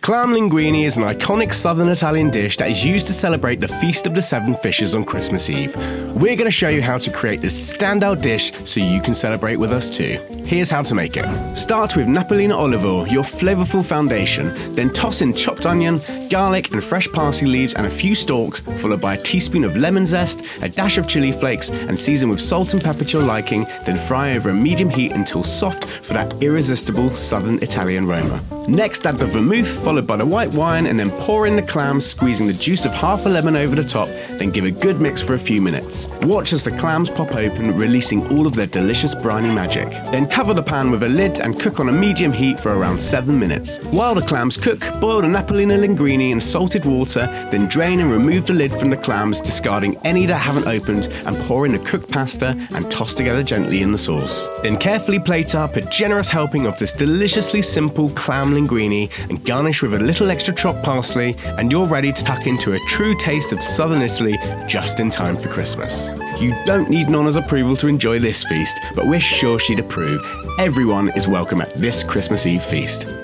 Clam linguine is an iconic southern Italian dish that is used to celebrate the Feast of the Seven Fishes on Christmas Eve. We're going to show you how to create this standout dish so you can celebrate with us too. Here's how to make it. Start with Napolina Olive Oil, your flavorful foundation, then toss in chopped onion, garlic and fresh parsley leaves and a few stalks, followed by a teaspoon of lemon zest, a dash of chili flakes and season with salt and pepper to your liking, then fry over a medium heat until soft for that irresistible southern Italian aroma. Next add the vermouth, followed by the white wine, and then pour in the clams, squeezing the juice of half a lemon over the top, then give a good mix for a few minutes. Watch as the clams pop open, releasing all of their delicious briny magic. Then cover the pan with a lid and cook on a medium heat for around 7 minutes. While the clams cook, boil the Napolina Linguine in salted water, then drain and remove the lid from the clams, discarding any that haven't opened, and pour in the cooked pasta and toss together gently in the sauce. Then carefully plate up a generous helping of this deliciously simple clam linguine and garnish with a little extra chopped parsley, and you're ready to tuck into a true taste of southern Italy just in time for Christmas. You don't need Nonna's approval to enjoy this feast, but we're sure she'd approve. Everyone is welcome at this Christmas Eve feast.